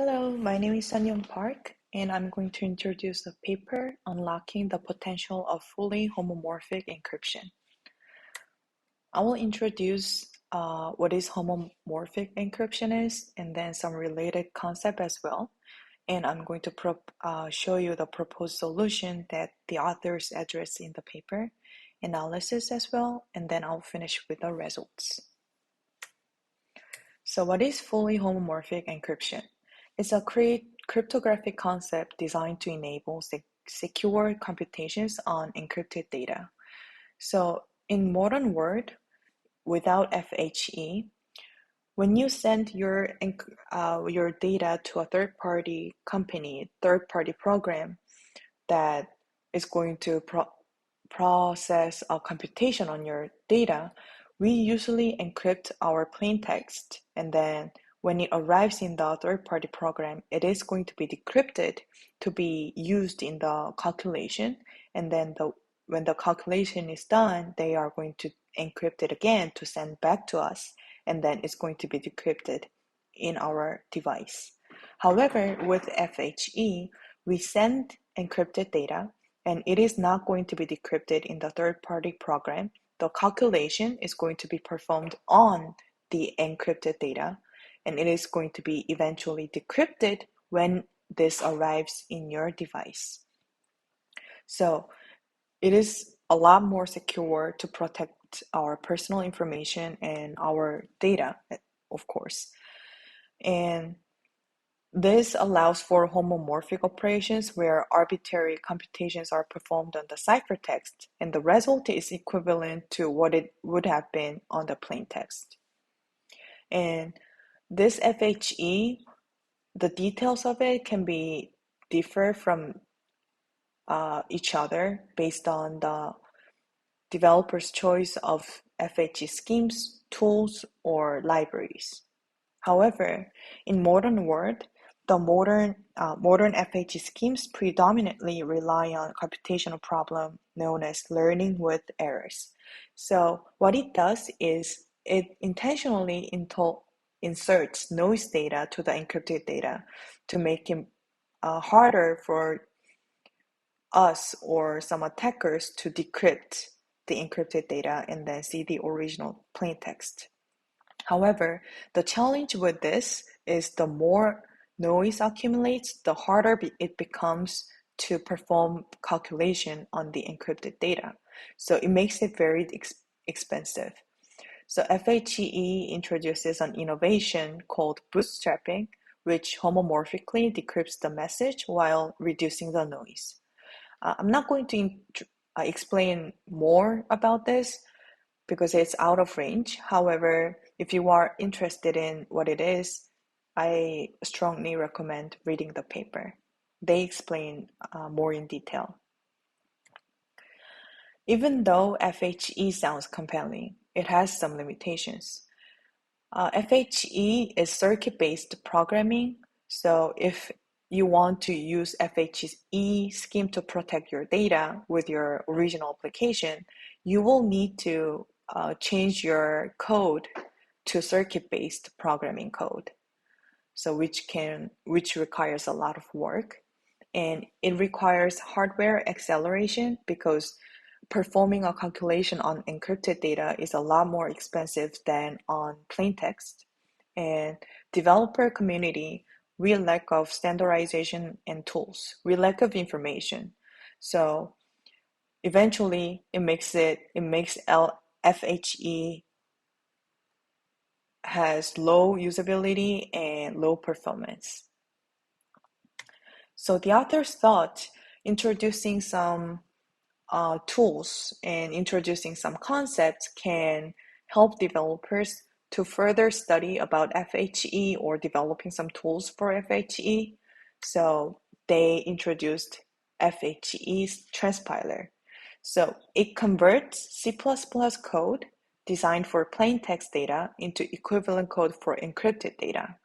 Hello, my name is Sunyoung Park, and I'm going to introduce a paper unlocking the potential of fully homomorphic encryption. I will introduce what is homomorphic encryption is, and then some related concept as well. And I'm going to show you the proposed solution that the authors address in the paper, analysis as well, and then I'll finish with the results. So what is fully homomorphic encryption? It's a cryptographic concept designed to enable secure computations on encrypted data. So in modern world, without FHE, when you send your data to a third-party company, third-party program that is going to process a computation on your data, we usually encrypt our plain text, and then when it arrives in the third-party program, it is going to be decrypted to be used in the calculation, and then when the calculation is done, they are going to encrypt it again to send back to us, and then it's going to be decrypted in our device. However, with FHE, we send encrypted data, and it is not going to be decrypted in the third-party program. The calculation is going to be performed on the encrypted data, and it is going to be eventually decrypted when this arrives in your device. So it is a lot more secure to protect our personal information and our data, of course. And this allows for homomorphic operations where arbitrary computations are performed on the ciphertext, and the result is equivalent to what it would have been on the plain text. And this FHE, the details of it can be differ from each other based on the developer's choice of FHE schemes, tools, or libraries. However, in modern world, the modern FHE schemes predominantly rely on a computational problem known as learning with errors. So what it does is it intentionally inserts noise data to the encrypted data to make it harder for us or some attackers to decrypt the encrypted data and then see the original plain text. However, the challenge with this is the more noise accumulates, the harder it becomes to perform calculation on the encrypted data. So it makes it very expensive. So FHE introduces an innovation called bootstrapping, which homomorphically decrypts the message while reducing the noise. I'm not going to explain more about this because it's out of range. However, if you are interested in what it is, I strongly recommend reading the paper. They explain more in detail. Even though FHE sounds compelling, it has some limitations. FHE is circuit-based programming, so if you want to use FHE scheme to protect your data with your original application, you will need to change your code to circuit-based programming code. So which requires a lot of work, and it requires hardware acceleration because performing a calculation on encrypted data is a lot more expensive than on plain text. And developer community, real lack of standardization and tools, real lack of information. So eventually it makes FHE has low usability and low performance. So the authors thought introducing some tools and introducing some concepts can help developers to further study about FHE or developing some tools for FHE. So they introduced FHE's transpiler. So it converts C++ code designed for plain text data into equivalent code for encrypted data.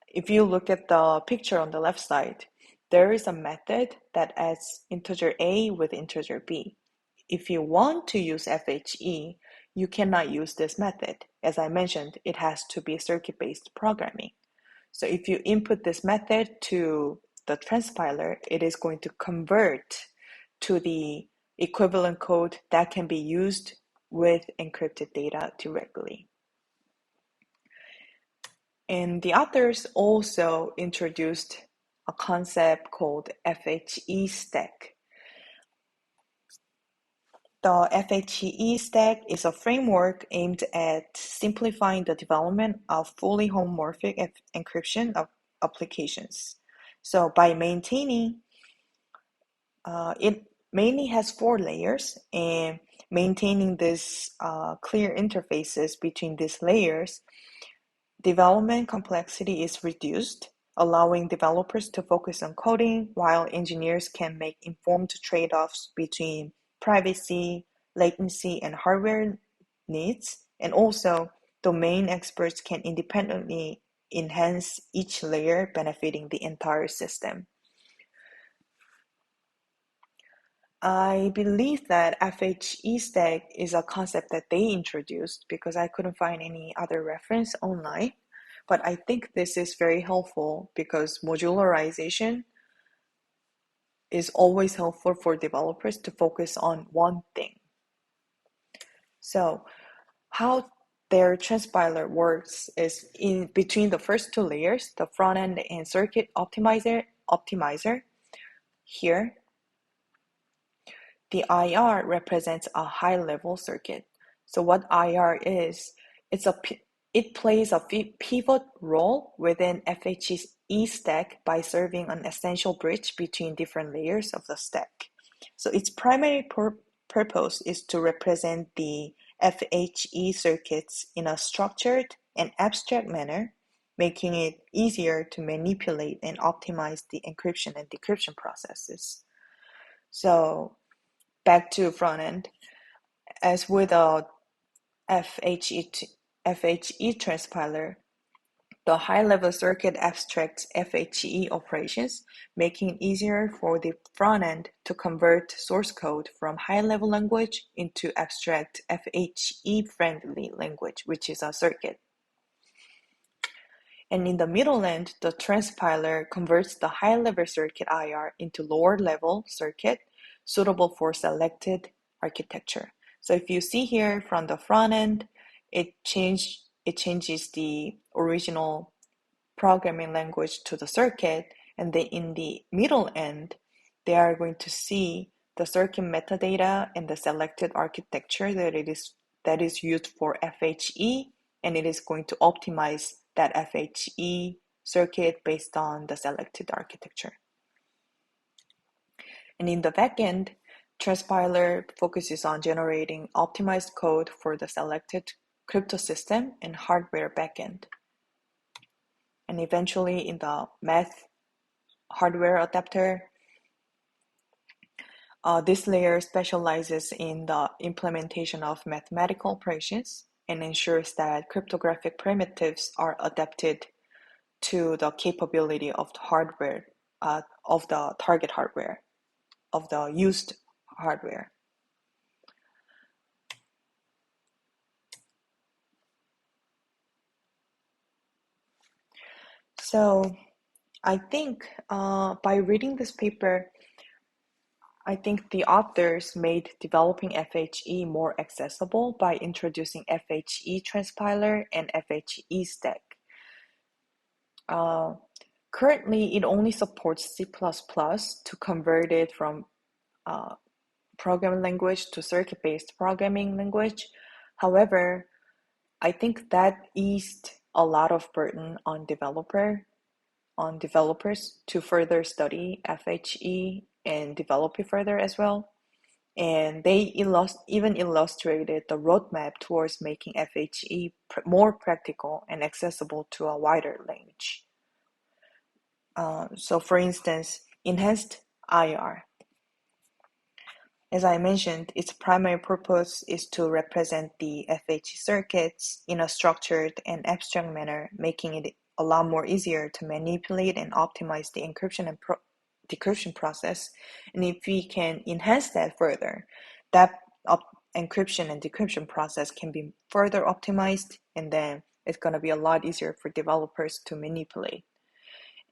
If you look at the picture on the left side, there is a method that adds integer a with integer b. If you want to use FHE, you cannot use this method. As I mentioned, it has to be circuit-based programming. So if you input this method to the transpiler, it is going to convert to the equivalent code that can be used with encrypted data directly. And the authors also introduced a concept called FHE stack. The FHE stack is a framework aimed at simplifying the development of fully homomorphic encryption of applications. So by maintaining, it mainly has 4 layers, and maintaining this clear interfaces between these layers, development complexity is reduced, allowing developers to focus on coding while engineers can make informed trade-offs between privacy, latency, and hardware needs. And also, domain experts can independently enhance each layer, benefiting the entire system. I believe that FHE stack is a concept that they introduced because I couldn't find any other reference online. But I think this is very helpful because modularization is always helpful for developers to focus on one thing. So how their transpiler works is in between the first 2 layers, the front end and circuit optimizer. Here, the IR represents a high-level circuit. So what IR is, it plays a pivot role within FHE stack by serving an essential bridge between different layers of the stack. So its primary purpose is to represent the FHE circuits in a structured and abstract manner, making it easier to manipulate and optimize the encryption and decryption processes. So back to front end. As with a FHE transpiler, the high-level circuit abstracts FHE operations, making it easier for the front end to convert source code from high-level language into abstract FHE-friendly language, which is a circuit. And in the middle end, the transpiler converts the high-level circuit IR into lower-level circuit suitable for selected architecture. So if you see here from the front end, it changes the original programming language to the circuit, and then in the middle end, they are going to see the circuit metadata and the selected architecture that is used for FHE, and it is going to optimize that FHE circuit based on the selected architecture. And in the backend, transpiler focuses on generating optimized code for the selected crypto system and hardware backend. And eventually in the math hardware adapter, this layer specializes in the implementation of mathematical operations and ensures that cryptographic primitives are adapted to the capability of the hardware, of the target hardware, of the used hardware. So I think by reading this paper, I think the authors made developing FHE more accessible by introducing FHE transpiler and FHE stack. Currently, it only supports C++ to convert it from programming language to circuit-based programming language. However, I think that eased a lot of burden on developers to further study FHE and develop it further as well. And they even illustrated the roadmap towards making FHE more practical and accessible to a wider range. So for instance, enhanced IR. As I mentioned, its primary purpose is to represent the FHE circuits in a structured and abstract manner, making it a lot more easier to manipulate and optimize the encryption and decryption process. And if we can enhance that further, that encryption and decryption process can be further optimized, and then it's going to be a lot easier for developers to manipulate.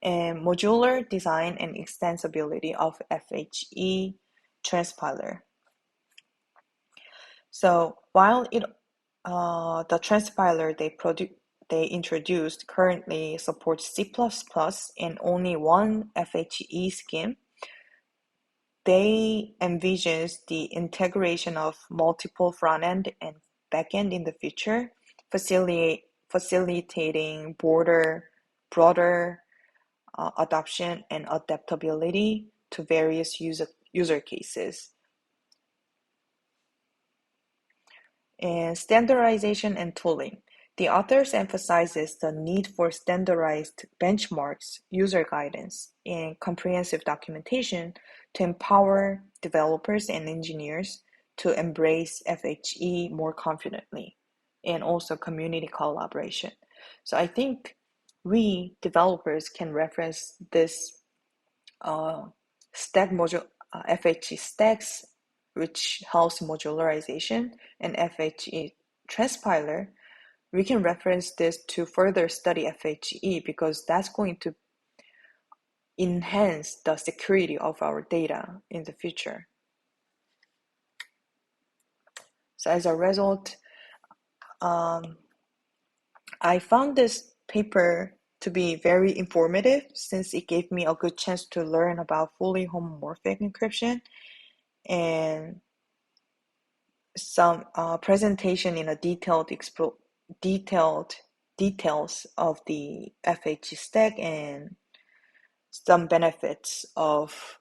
And modular design and extensibility of FHE transpiler. So while the transpiler they introduced currently supports C++ and only one FHE scheme, they envisions the integration of multiple front-end and back-end in the future, facilitating broader adoption and adaptability to various user cases. And standardization and tooling. The authors emphasizes the need for standardized benchmarks, user guidance, and comprehensive documentation to empower developers and engineers to embrace FHE more confidently, and also community collaboration. So I think we developers can reference this stack module, FHE stacks, which helps modularization, and FHE transpiler. We can reference this to further study FHE because that's going to enhance the security of our data in the future. So as a result, I found this paper to be very informative since it gave me a good chance to learn about fully homomorphic encryption and some presentation in a details of the FHE stack and some benefits of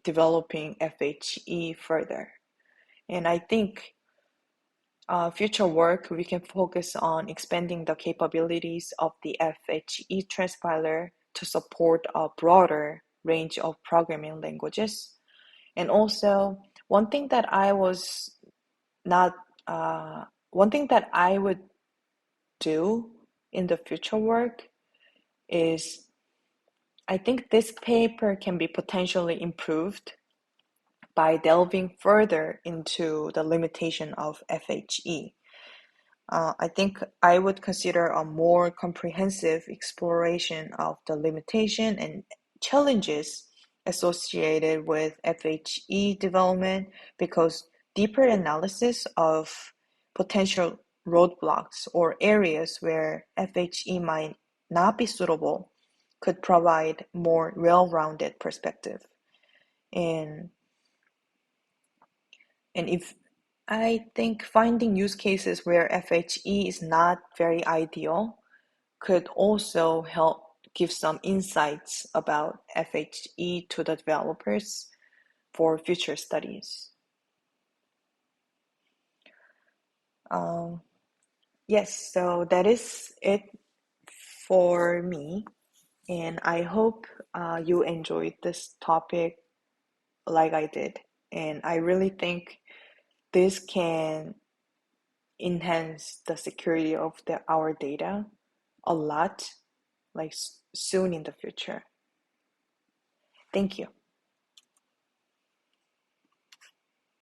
developing FHE further. And I think future work, we can focus on expanding the capabilities of the FHE transpiler to support a broader range of programming languages. And also, one thing that I would do in the future work is I think this paper can be potentially improved by delving further into the limitation of FHE. I think I would consider a more comprehensive exploration of the limitation and challenges associated with FHE development because deeper analysis of potential roadblocks or areas where FHE might not be suitable could provide more well-rounded perspective. And if I think finding use cases where FHE is not very ideal could also help give some insights about FHE to the developers for future studies. Yes, so that is it for me, and I hope you enjoyed this topic like I did. And I really think this can enhance the security of our data a lot, like soon in the future. Thank you.